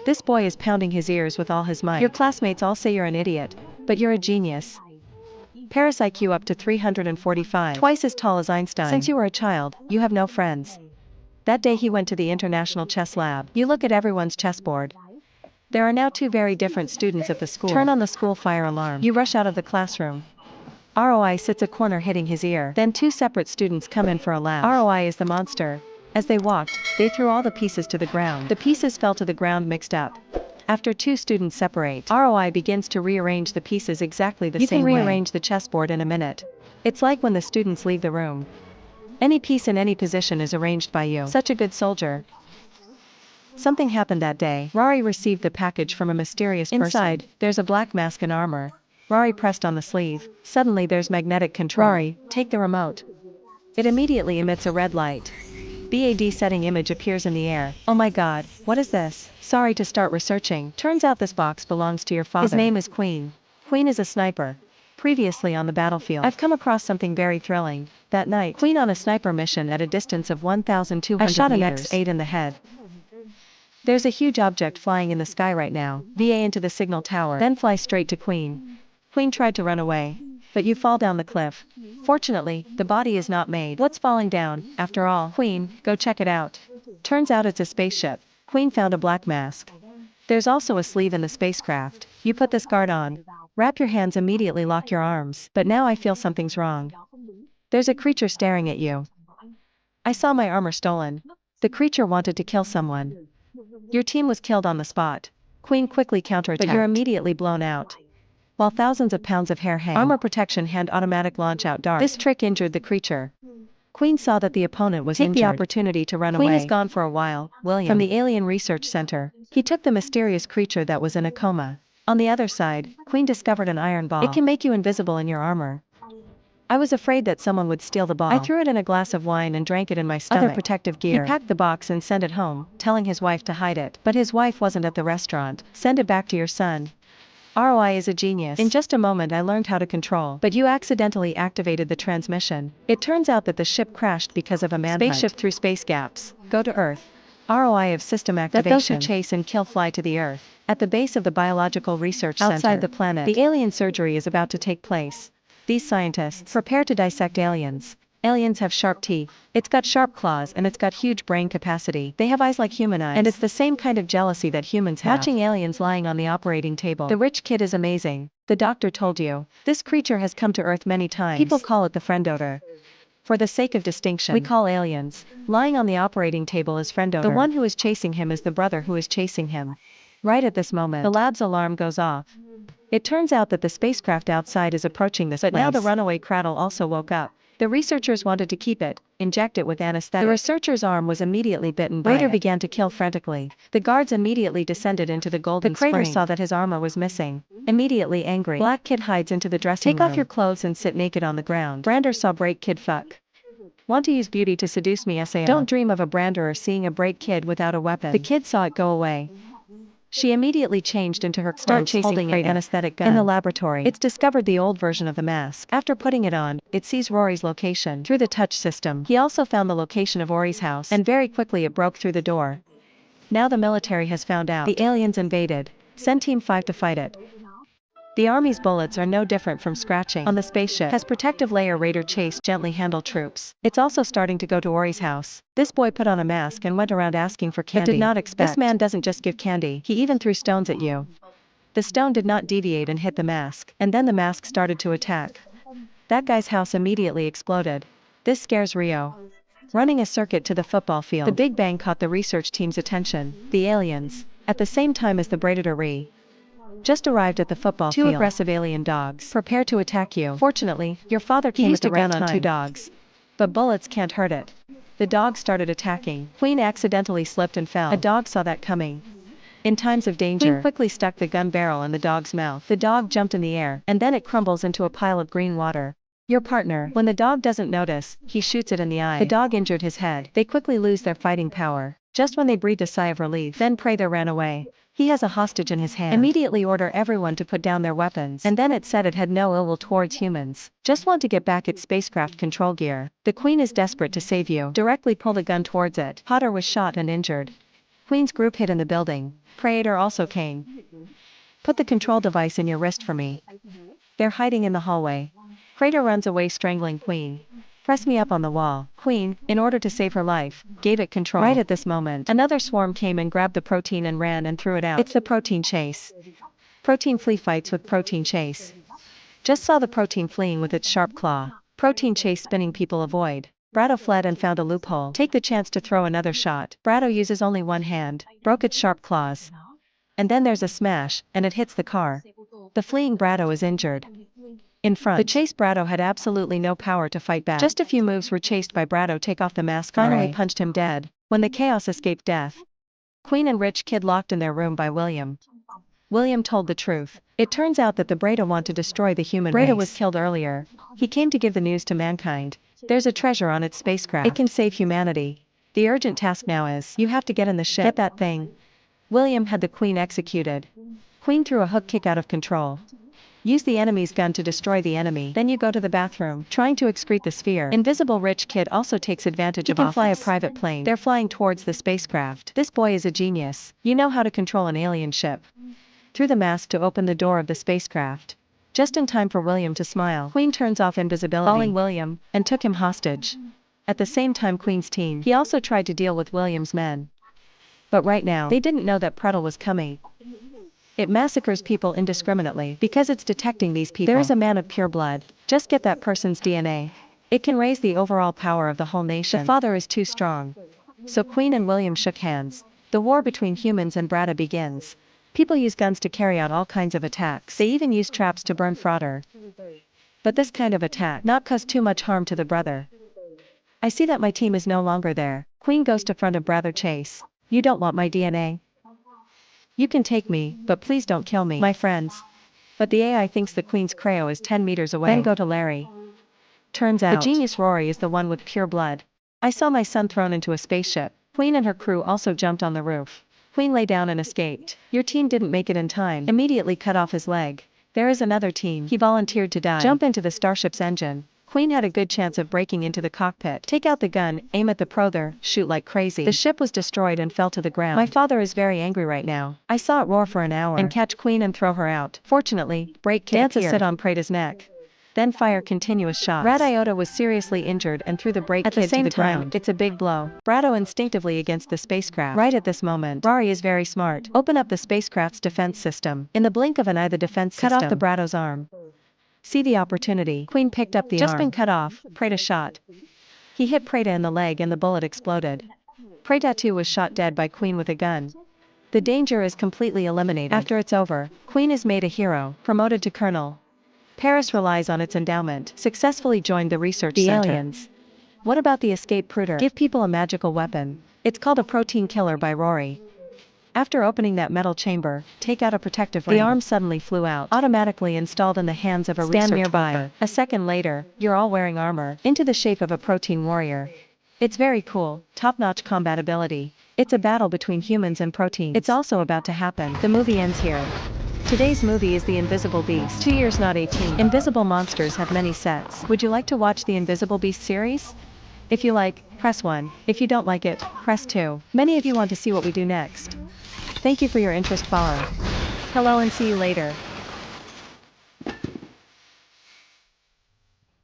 This boy is pounding his ears with all his might. Your classmates all say you're an idiot, but you're a genius. Paris IQ up to 345. Twice as tall as Einstein. Since you were a child, you have no friends. That day he went to the International Chess Lab. You look at everyone's chessboard. There are now two very different students at the school. Turn on the school fire alarm. You rush out of the classroom. ROI sits a corner hitting his ear. Then two separate students come in for a laugh. ROI is the monster. As they walked, they threw all the pieces to the ground. The pieces fell to the ground mixed up. After two students separate, ROI begins to rearrange the pieces exactly the same way. You can rearrange the chessboard in a minute. It's like when the students leave the room. Any piece in any position is arranged by you. Such a good soldier. Something happened that day. Rory received the package from a mysterious person. Inside, there's a black mask and armor. Rory pressed on the sleeve. Suddenly there's magnetic control. Rory, take the remote. It immediately emits a red light. BAD setting image appears in the air. Oh my god, what is this? Sorry to start researching. Turns out this box belongs to your father. His name is Quinn. Quinn is a sniper. Previously on the battlefield, I've come across something very thrilling. That night, Quinn on a sniper mission at a distance of 1,200 meters. I shot an X-8 in the head. There's a huge object flying in the sky right now. VA into the signal tower, then fly straight to Quinn. Quinn tried to run away, but you fall down the cliff. Fortunately, the body is not made. What's falling down, after all? Quinn, go check it out. Turns out it's a spaceship. Quinn found a black mask. There's also a sleeve in the spacecraft. You put this guard on. Wrap your hands, immediately lock your arms. But now I feel something's wrong. There's a creature staring at you. I saw my armor stolen. The creature wanted to kill someone. Your team was killed on the spot. Quinn quickly counterattacked, but you're immediately blown out. While thousands of pounds of hair hang. Armor protection hand automatic launch out dart. This trick injured the creature. Quinn saw that the opponent was injured. Take the opportunity to run away. Quinn is gone for a while. William, from the Alien Research Center. He took the mysterious creature that was in a coma. On the other side, Quinn discovered an iron ball. It can make you invisible in your armor. I was afraid that someone would steal the ball. I threw it in a glass of wine and drank it in my stomach. Other protective gear. He packed the box and sent it home, telling his wife to hide it. But his wife wasn't at the restaurant. Send it back to your son. ROI is a genius. In just a moment I learned how to control. But you accidentally activated the transmission. It turns out that the ship crashed because of a manhunt. Spaceship through space gaps. Go to Earth. ROI of system activation. Let those who chase and kill fly to the Earth. At the base of the Biological Research Center. Outside the planet. The alien surgery is about to take place. These scientists prepare to dissect aliens. Aliens have sharp teeth. It's got sharp claws and it's got huge brain capacity. They have eyes like human eyes. And it's the same kind of jealousy that humans have. Watching aliens lying on the operating table. The rich kid is amazing. The doctor told you. This creature has come to Earth many times. People call it the friend odor. For the sake of distinction, we call aliens. Lying on the operating table is friend odor. The one who is chasing him is the brother who is chasing him. Right at this moment, the lab's alarm goes off. It turns out that the spacecraft outside is approaching this place. But now the runaway cradle also woke up. The researchers wanted to keep it, inject it with anesthetic. The researcher's arm was immediately bitten by it. Raider began to kill frantically. The guards immediately descended into the golden spring. The crater saw that his armor was missing. Immediately angry, Black Kid hides into the dressing room. Take off your clothes and sit naked on the ground. Brander saw Break Kid fuck. Want to use beauty to seduce me, SAO. Don't dream of a Brander or seeing a Break Kid without a weapon. The kid saw it go away. She immediately changed into her clothes, holding an anesthetic gun. In the laboratory, it's discovered the old version of the mask. After putting it on, it sees Rory's location through the touch system. He also found the location of Rory's house, and very quickly it broke through the door. Now the military has found out. The aliens invaded. Send Team 5 to fight it. The Army's bullets are no different from scratching. On the spaceship, has protective layer Raider chase gently handle troops. It's also starting to go to Rory's house. This boy put on a mask and went around asking for candy. But did not expect. This man doesn't just give candy, he even threw stones at you. The stone did not deviate and hit the mask, and then the mask started to attack. That guy's house immediately exploded. This scares Rio. Running a circuit to the football field, the Big Bang caught the research team's attention. The aliens, at the same time as the Predator just arrived at the football field. Two aggressive alien dogs prepare to attack you. Fortunately, your father came at the right time. On two dogs. But bullets can't hurt it. The dogs started attacking. Quinn accidentally slipped and fell. A dog saw that coming. In times of danger, Quinn quickly stuck the gun barrel in the dog's mouth. The dog jumped in the air, and then it crumbles into a pile of green water. Your partner, when the dog doesn't notice, he shoots it in the eye. The dog injured his head. They quickly lose their fighting power. Just when they breathed a sigh of relief, then Predator ran away. He has a hostage in his hand. Immediately order everyone to put down their weapons. And then it said it had no ill will towards humans. Just want to get back its spacecraft control gear. The Queen is desperate to save you. Directly pull the gun towards it. Potter was shot and injured. Queen's group hid in the building. Praetor also came. Put the control device in your wrist for me. They're hiding in the hallway. Praetor runs away strangling Queen. Press me up on the wall. Queen, in order to save her life, gave it control. Right at this moment, another swarm came and grabbed the protein and ran and threw it out. It's the protein chase. Protein flea fights with protein chase. Just saw the protein fleeing with its sharp claw. Protein chase spinning people avoid. Bratto fled and found a loophole. Take the chance to throw another shot. Bratto uses only one hand, broke its sharp claws. And then there's a smash, and it hits the car. The fleeing Bratto is injured. In front, the chase Bratto had absolutely no power to fight back. Just a few moves were chased by Bratto take off the mask. Finally punched him dead. When the chaos escaped death. Queen and rich kid locked in their room by William. William told the truth. It turns out that the Breda want to destroy the human race. Breda was killed earlier. He came to give the news to mankind. There's a treasure on its spacecraft. It can save humanity. The urgent task now is, you have to get in the ship. Get that thing. William had the Queen executed. Queen threw a hook kick out of control. Use the enemy's gun to destroy the enemy. Then you go to the bathroom, trying to excrete the sphere. Invisible rich kid also takes advantage of office. He can fly a private plane. They're flying towards the spacecraft. This boy is a genius. You know how to control an alien ship. Threw the mask to open the door of the spacecraft. Just in time for William to smile. Queen turns off invisibility, calling William, and took him hostage. At the same time Queen's team, he also tried to deal with William's men. But right now, they didn't know that Pretle was coming. It massacres people indiscriminately because it's detecting these people. There is a man of pure blood. Just get that person's DNA. It can raise the overall power of the whole nation. The father is too strong. So Queen and William shook hands. The war between humans and Brada begins. People use guns to carry out all kinds of attacks. They even use traps to burn fodder. But this kind of attack not cause too much harm to the brother. I see that my team is no longer there. Queen goes to front of brother Chase. You don't want my DNA? You can take me, but please don't kill me. My friends. But the AI thinks the Queen's cryo is 10 meters away. Then go to Larry. Turns out, the genius Rory is the one with pure blood. I saw my son thrown into a spaceship. Queen and her crew also jumped on the roof. Queen lay down and escaped. Your team didn't make it in time. Immediately cut off his leg. There is another team. He volunteered to die. Jump into the starship's engine. Queen had a good chance of breaking into the cockpit. Take out the gun, aim at the prother, shoot like crazy. The ship was destroyed and fell to the ground. My father is very angry right now. I saw it roar for an hour and catch Queen and throw her out. Fortunately, break kid dance a sit on Prada's neck. Then fire continuous shots. Radiota was seriously injured and threw the brake kid to the ground. At the same time, it's a big blow. Brado instinctively against the spacecraft. Right at this moment, Rory is very smart. Open up the spacecraft's defense system. In the blink of an eye the defense system cut off the Brado's arm. See the opportunity. Queen picked up the arm. Just been cut off. Prada shot. He hit Prada in the leg and the bullet exploded. Prada too was shot dead by Queen with a gun. The danger is completely eliminated. After it's over, Queen is made a hero, promoted to colonel. Paris relies on its endowment, successfully joined the research center. Aliens. What about the escape pruder? Give people a magical weapon. It's called a protein killer by Rory. After opening that metal chamber, take out a protective ring. The arm suddenly flew out, automatically installed in the hands of a research nearby worker. A second later, you're all wearing armor, into the shape of a protein warrior. It's very cool, top-notch combat ability. It's a battle between humans and proteins. It's also about to happen. The movie ends here. Today's movie is The Invisible Beast. 2 years not 18. Invisible monsters have many sets. Would you like to watch the Invisible Beast series? If you like, press 1. If you don't like it, press 2. Many of you want to see what we do next. Thank you for your interest. Follow. Hello and see you later.